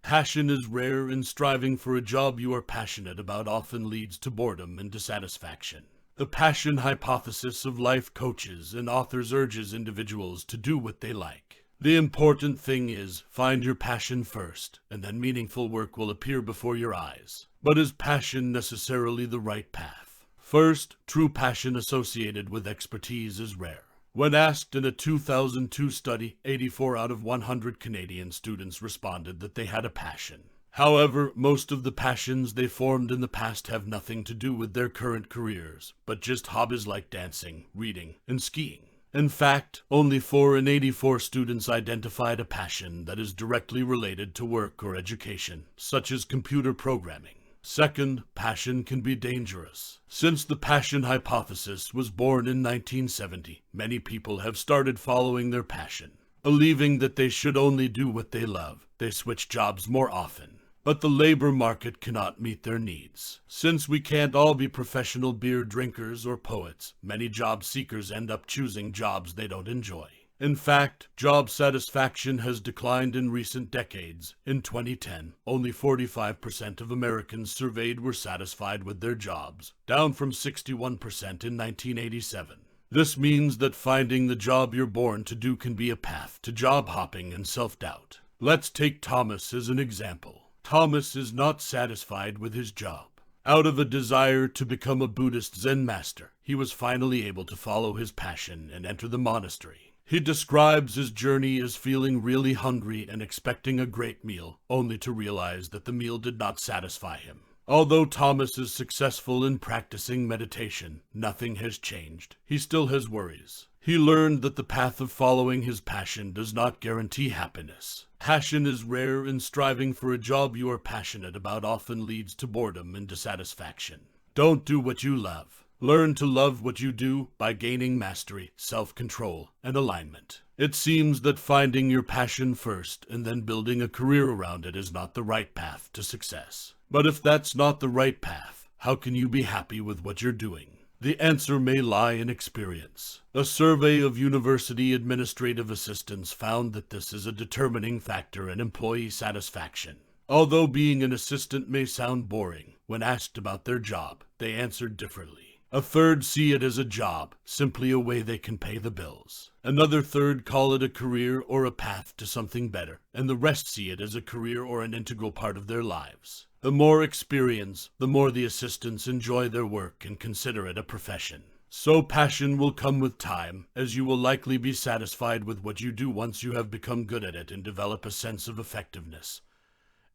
Passion is rare, and striving for a job you are passionate about often leads to boredom and dissatisfaction. The passion hypothesis of life coaches and authors urges individuals to do what they like. The important thing is, find your passion first, and then meaningful work will appear before your eyes. But is passion necessarily the right path? First, true passion associated with expertise is rare. When asked in a 2002 study, 84 out of 100 Canadian students responded that they had a passion. However, most of the passions they formed in the past have nothing to do with their current careers, but just hobbies like dancing, reading, and skiing. In fact, only 4 in 84 students identified a passion that is directly related to work or education, such as computer programming. Second, passion can be dangerous. Since the passion hypothesis was born in 1970, many people have started following their passion. Believing that they should only do what they love, they switch jobs more often. But the labor market cannot meet their needs. Since we can't all be professional beer drinkers or poets, many job seekers end up choosing jobs they don't enjoy. In fact, job satisfaction has declined in recent decades. In 2010, only 45% of Americans surveyed were satisfied with their jobs, down from 61% in 1987. This means that finding the job you're born to do can be a path to job hopping and self-doubt. Let's take Thomas as an example. Thomas is not satisfied with his job. Out of a desire to become a Buddhist Zen master, he was finally able to follow his passion and enter the monastery. He describes his journey as feeling really hungry and expecting a great meal, only to realize that the meal did not satisfy him. Although Thomas is successful in practicing meditation, nothing has changed. He still has worries. He learned that the path of following his passion does not guarantee happiness. Passion is rare, and striving for a job you are passionate about often leads to boredom and dissatisfaction. Don't do what you love. Learn to love what you do by gaining mastery, self-control, and alignment. It seems that finding your passion first and then building a career around it is not the right path to success. But if that's not the right path, how can you be happy with what you're doing? The answer may lie in experience. A survey of university administrative assistants found that this is a determining factor in employee satisfaction. Although being an assistant may sound boring, when asked about their job, they answered differently. A third see it as a job, simply a way they can pay the bills. Another third call it a career or a path to something better, and the rest see it as a career or an integral part of their lives. The more experience, the more the assistants enjoy their work and consider it a profession. So passion will come with time, as you will likely be satisfied with what you do once you have become good at it and develop a sense of effectiveness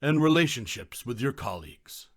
and relationships with your colleagues.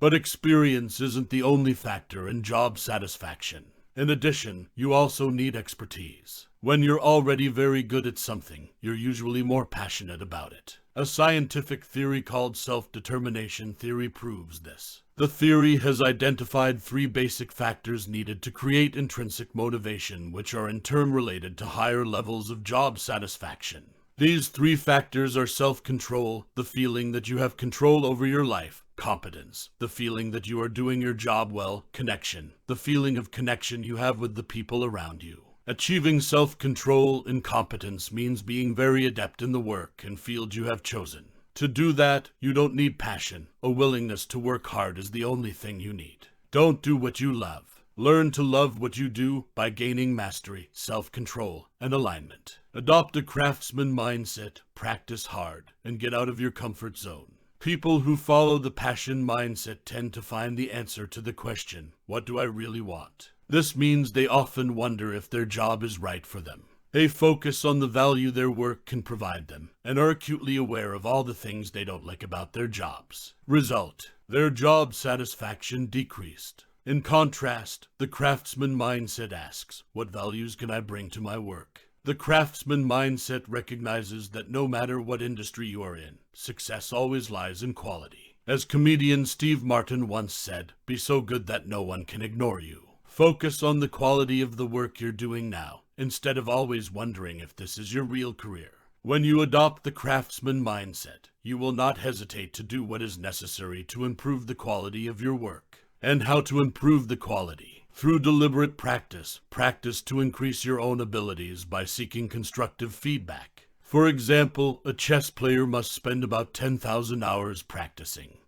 But experience isn't the only factor in job satisfaction. In addition, you also need expertise. When you're already very good at something, you're usually more passionate about it. A scientific theory called self-determination theory proves this. The theory has identified 3 basic factors needed to create intrinsic motivation, which are in turn related to higher levels of job satisfaction. These 3 factors are self-control, the feeling that you have control over your life; competence, the feeling that you are doing your job well; connection, the feeling of connection you have with the people around you. Achieving self-control and competence means being very adept in the work and field you have chosen. To do that, you don't need passion. A willingness to work hard is the only thing you need. Don't do what you love. Learn to love what you do by gaining mastery, self-control, and alignment. Adopt a craftsman mindset, practice hard, and get out of your comfort zone. People who follow the passion mindset tend to find the answer to the question, what do I really want? This means they often wonder if their job is right for them. They focus on the value their work can provide them, and are acutely aware of all the things they don't like about their jobs. Result: their job satisfaction decreased. In contrast, the craftsman mindset asks, what values can I bring to my work? The craftsman mindset recognizes that no matter what industry you are in, success always lies in quality. As comedian Steve Martin once said, be so good that no one can ignore you. Focus on the quality of the work you're doing now, instead of always wondering if this is your real career. When you adopt the craftsman mindset, you will not hesitate to do what is necessary to improve the quality of your work. And how to improve the quality? Through deliberate practice. Practice to increase your own abilities by seeking constructive feedback. For example, a chess player must spend about 10,000 hours practicing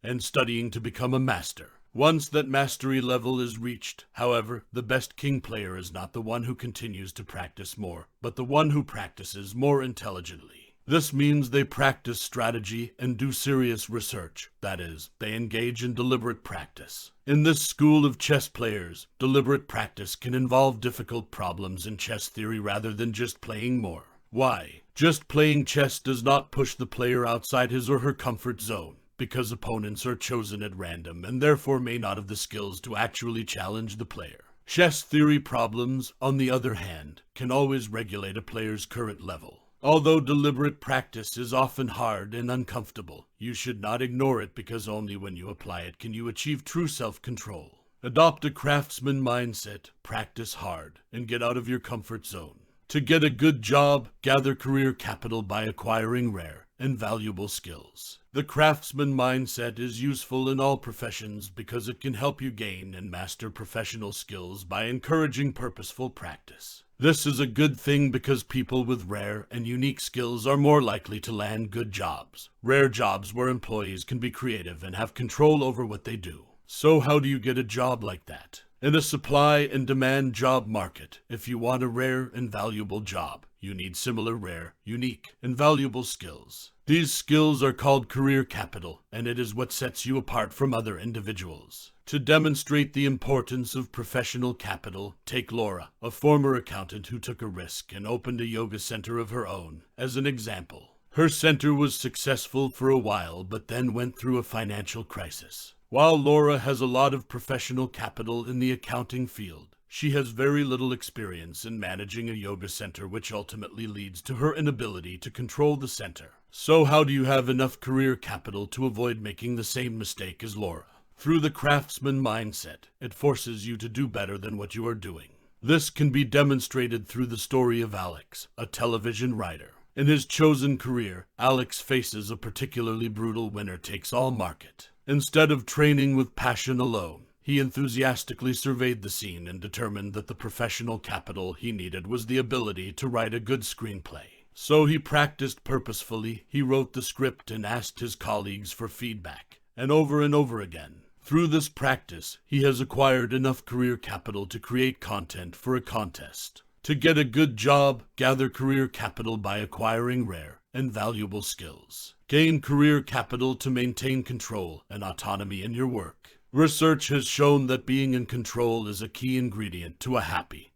and studying to become a master. Once that mastery level is reached, however, the best king player is not the one who continues to practice more, but the one who practices more intelligently. This means they practice strategy and do serious research. That is, they engage in deliberate practice. In this school of chess players, deliberate practice can involve difficult problems in chess theory rather than just playing more. Why? Just playing chess does not push the player outside his or her comfort zone, because opponents are chosen at random and therefore may not have the skills to actually challenge the player. Chess theory problems, on the other hand, can always regulate a player's current level. Although deliberate practice is often hard and uncomfortable, you should not ignore it because only when you apply it can you achieve true self-control. Adopt a craftsman mindset, practice hard, and get out of your comfort zone. To get a good job, gather career capital by acquiring rare and valuable skills. The craftsman mindset is useful in all professions because it can help you gain and master professional skills by encouraging purposeful practice. This is a good thing because people with rare and unique skills are more likely to land good jobs. Rare jobs where employees can be creative and have control over what they do. So how do you get a job like that? In a supply and demand job market, if you want a rare and valuable job, you need similar rare, unique, and valuable skills. These skills are called career capital, and it is what sets you apart from other individuals. To demonstrate the importance of professional capital, take Laura, a former accountant who took a risk and opened a yoga center of her own, as an example. Her center was successful for a while, but then went through a financial crisis. While Laura has a lot of professional capital in the accounting field, she has very little experience in managing a yoga center, which ultimately leads to her inability to control the center. So how do you have enough career capital to avoid making the same mistake as Laura? Through the craftsman mindset, it forces you to do better than what you are doing. This can be demonstrated through the story of Alex, a television writer. In his chosen career, Alex faces a particularly brutal winner-takes-all market. Instead of training with passion alone, he enthusiastically surveyed the scene and determined that the professional capital he needed was the ability to write a good screenplay. So he practiced purposefully, he wrote the script and asked his colleagues for feedback, and over again. Through this practice, he has acquired enough career capital to create content for a contest. To get a good job, gather career capital by acquiring rare and valuable skills. Gain career capital to maintain control and autonomy in your work. Research has shown that being in control is a key ingredient to a happy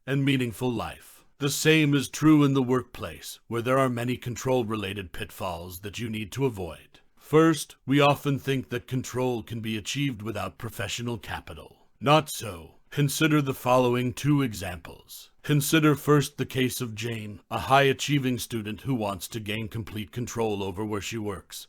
and meaningful life. The same is true in the workplace, where there are many control-related pitfalls that you need to avoid. First, we often think that control can be achieved without professional capital. Not so. Consider the following two examples. Consider first the case of Jane, a high-achieving student who wants to gain complete control over where she works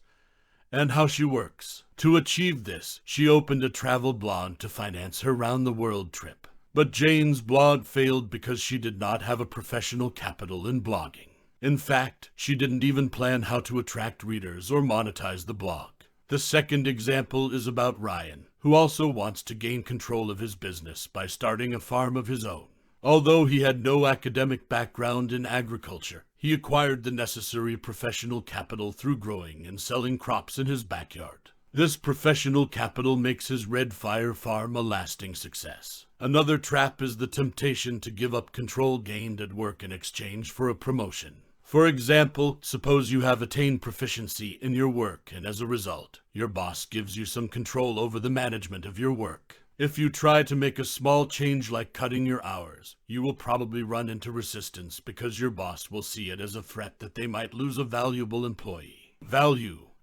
and how she works. To achieve this, she opened a travel blog to finance her round-the-world trip. But Jane's blog failed because she did not have a professional capital in blogging. In fact, she didn't even plan how to attract readers or monetize the blog. The second example is about Ryan, who also wants to gain control of his business by starting a farm of his own. Although he had no academic background in agriculture, he acquired the necessary professional capital through growing and selling crops in his backyard. This professional capital makes his Red Fire farm a lasting success. Another trap is the temptation to give up control gained at work in exchange for a promotion. For example, suppose you have attained proficiency in your work and as a result, your boss gives you some control over the management of your work. If you try to make a small change like cutting your hours, you will probably run into resistance because your boss will see it as a threat that they might lose a valuable employee.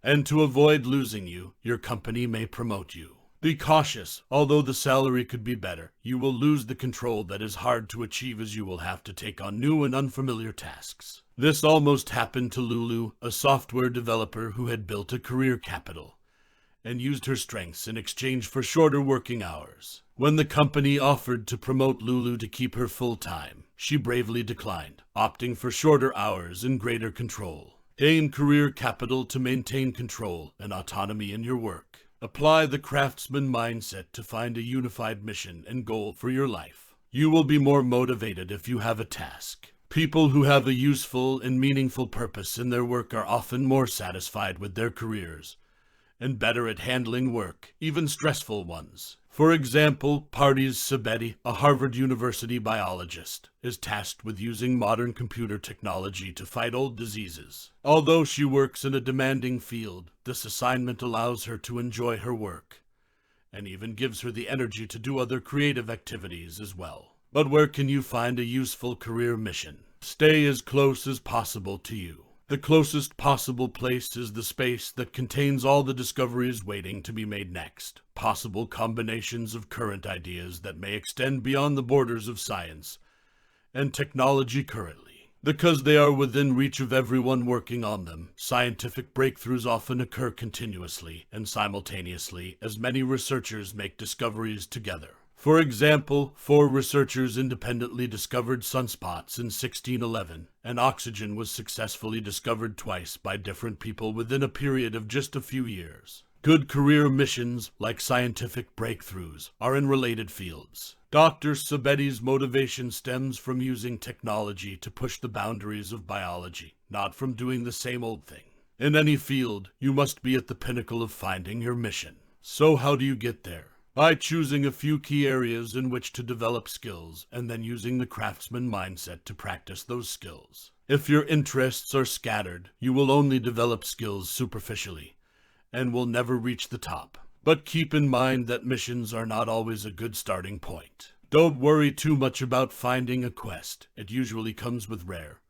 And to avoid losing you, your company may promote you. Be cautious. Although the salary could be better, you will lose the control that is hard to achieve as you will have to take on new and unfamiliar tasks. This almost happened to Lulu, a software developer who had built a career capital and used her strengths in exchange for shorter working hours. When the company offered to promote Lulu to keep her full-time, she bravely declined, opting for shorter hours and greater control. Gain career capital to maintain control and autonomy in your work. Apply the craftsman mindset to find a unified mission and goal for your life. You will be more motivated if you have a task. People who have a useful and meaningful purpose in their work are often more satisfied with their careers and better at handling work, even stressful ones. For example, Pardis Sabeti, a Harvard University biologist, is tasked with using modern computer technology to fight old diseases. Although she works in a demanding field, this assignment allows her to enjoy her work and even gives her the energy to do other creative activities as well. But where can you find a useful career mission? Stay as close as possible to you. The closest possible place is the space that contains all the discoveries waiting to be made next, possible combinations of current ideas that may extend beyond the borders of science and technology currently. Because they are within reach of everyone working on them, scientific breakthroughs often occur continuously and simultaneously as many researchers make discoveries together. For example, 4 researchers independently discovered sunspots in 1611, and oxygen was successfully discovered twice by different people within a period of just a few years. Good career missions, like scientific breakthroughs, are in related fields. Dr. Sabeti's motivation stems from using technology to push the boundaries of biology, not from doing the same old thing. In any field, you must be at the pinnacle of finding your mission. So how do you get there? By choosing a few key areas in which to develop skills, and then using the craftsman mindset to practice those skills. If your interests are scattered, you will only develop skills superficially, and will never reach the top. But keep in mind that missions are not always a good starting point. Don't worry too much about finding a quest. It usually comes with rare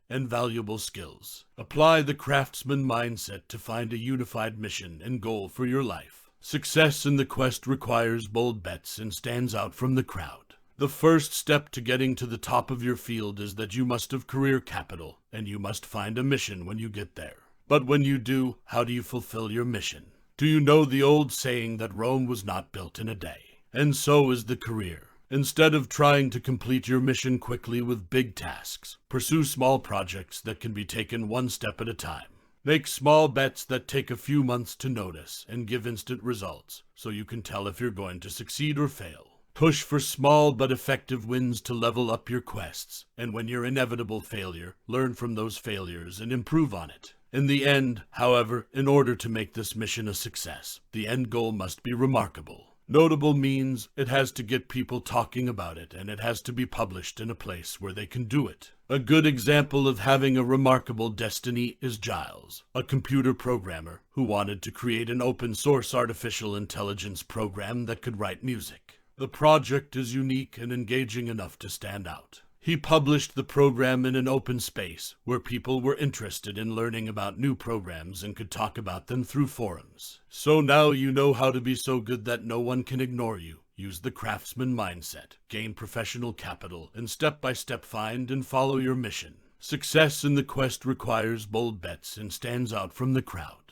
and valuable skills. Apply the craftsman mindset to find a unified mission and goal for your life. Success in the quest requires bold bets and stands out from the crowd. The first step to getting to the top of your field is that you must have career capital, and you must find a mission when you get there. But when you do, how do you fulfill your mission? Do you know the old saying that Rome was not built in a day? And so is the career. Instead of trying to complete your mission quickly with big tasks, pursue small projects that can be taken one step at a time. Make small bets that take a few months to notice and give instant results, so you can tell if you're going to succeed or fail. Push for small but effective wins to level up your quests, and when your inevitable failure, learn from those failures and improve on it. In the end, however, in order to make this mission a success, the end goal must be remarkable. Notable means it has to get people talking about it, and it has to be published in a place where they can do it. A good example of having a remarkable destiny is Giles, a computer programmer who wanted to create an open-source artificial intelligence program that could write music. The project is unique and engaging enough to stand out. He published the program in an open space where people were interested in learning about new programs and could talk about them through forums. So now you know how to be so good that no one can ignore you. Use the craftsman mindset, gain professional capital, and step-by-step find and follow your mission. Success in the quest requires bold bets and stands out from the crowd.